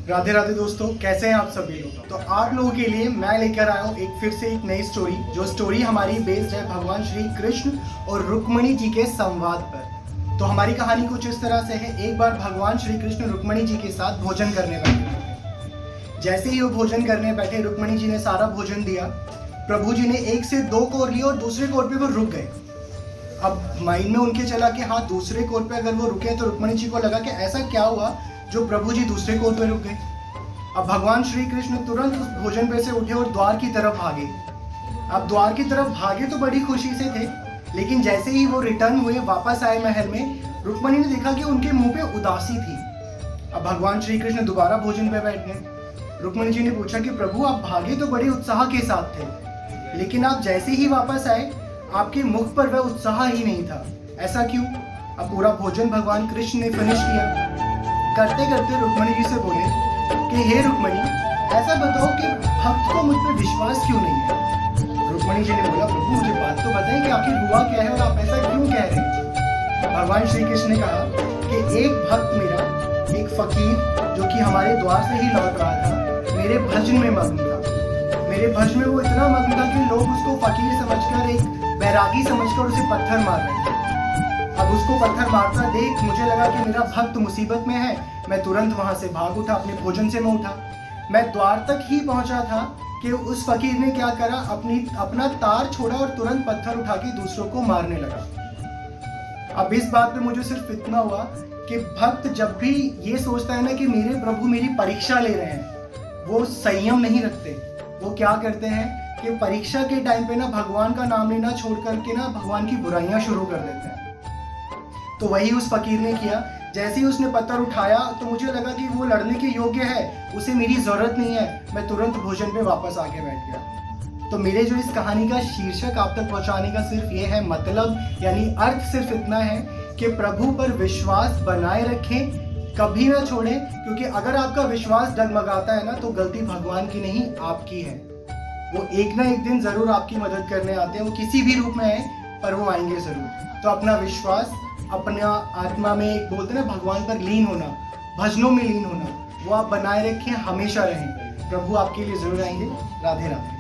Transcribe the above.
राधे राधे दोस्तों, कैसे हैं आप सभी लोग। तो आप लोगों के लिए मैं लेकर आया हूँ फिर से एक नई स्टोरी। जो स्टोरी हमारी बेस्ड है भगवान श्री कृष्ण और रुक्मणी जी के संवाद पर। तो हमारी कहानी कुछ इस तरह से है। एक बार भगवान श्री कृष्ण रुक्मणी जी के साथ भोजन करने बैठे। जैसे ही वो भोजन करने बैठे, रुक्मणी जी ने सारा भोजन दिया। प्रभु जी ने एक से दो कोर लिए और दूसरे कोर पे वो रुक गए। अब माइंड में उनके चला कि हाँ, दूसरे कोर पे अगर वो रुके तो रुक्मणी जी को लगा कि ऐसा क्या हुआ जो प्रभु जी दूसरे कोर पे रुक गए। अब भगवान श्री कृष्ण तुरंत उस भोजन पे से उठे और द्वार की तरफ भागे। अब द्वार की तरफ भागे तो बड़ी खुशी से थे, लेकिन जैसे ही वो रिटर्न हुए, वापस आए महल में, रुक्मणी ने देखा कि उनके मुंह पे उदासी थी। अब भगवान श्री कृष्ण दोबारा भोजन पे बैठ गए। रुक्मणी जी ने पूछा कि प्रभु, आप भागे तो बड़े उत्साह के साथ थे, लेकिन आप जैसे ही वापस आए आपके मुख पर वह उत्साह ही नहीं था, ऐसा क्यों? अब पूरा भोजन भगवान कृष्ण ने फिनिश किया। करते करते रुक्मणी जी से बोले कि हे रुक्मणी, ऐसा बताओ कि भक्त को मुझ पर विश्वास क्यों नहीं है। रुक्मणी जी ने बोला, प्रभु मुझे बात तो बताएं कि आखिर हुआ क्या है और आप ऐसा क्यों कह रहे हैं। भगवान श्री कृष्ण ने कहा कि एक भक्त मेरा, एक फकीर जो कि हमारे द्वार से ही लौट रहा था, मेरे भजन में मग्न था। मेरे भजन में वो इतना मग्न था कि लोग उसको फकीर समझकर, एक बैरागी समझकर उसे पत्थर मार रहे थे। अब उसको पत्थर मारता देख मुझे लगा कि मेरा भक्त मुसीबत में है। मैं तुरंत वहां से भाग उठा, अपने भोजन से मैं उठा। मैं द्वार तक ही पहुंचा था कि उस फकीर ने क्या करा, अपना तार छोड़ा और तुरंत पत्थर उठा के दूसरों को मारने लगा। अब इस बात पे मुझे सिर्फ इतना हुआ कि भक्त जब भी ये सोचता है ना कि मेरे प्रभु मेरी परीक्षा ले रहे हैं, वो संयम नहीं रखते। वो क्या करते हैं कि परीक्षा के टाइम पे ना भगवान का नाम लेना छोड़ करके ना भगवान की बुराइयां शुरू कर देते हैं। तो वही उस फकीर ने किया। जैसे ही उसने पत्थर उठाया तो मुझे लगा कि वो लड़ने के योग्य है, उसे मेरी जरूरत नहीं है। मैं तुरंत भोजन पे वापस आके बैठ गया। तो मेरे जो इस कहानी का शीर्षक आप तक पहुंचाने का सिर्फ ये है, मतलब यानी अर्थ सिर्फ इतना है कि प्रभु पर विश्वास बनाए रखें, कभी ना छोड़ें, क्योंकि अगर आपका विश्वास डगमगाता है ना तो गलती भगवान की नहीं, आपकी है। वो एक ना एक दिन जरूर आपकी मदद करने आते हैं, वो किसी भी रूप में आए पर वो आएंगे जरूर। तो अपना विश्वास, अपना आत्मा में बोलते ना भगवान पर लीन होना, भजनों में लीन होना, वो आप बनाए रखें, हमेशा रहें। प्रभु आपके लिए जरूर आएंगे। राधे राधे।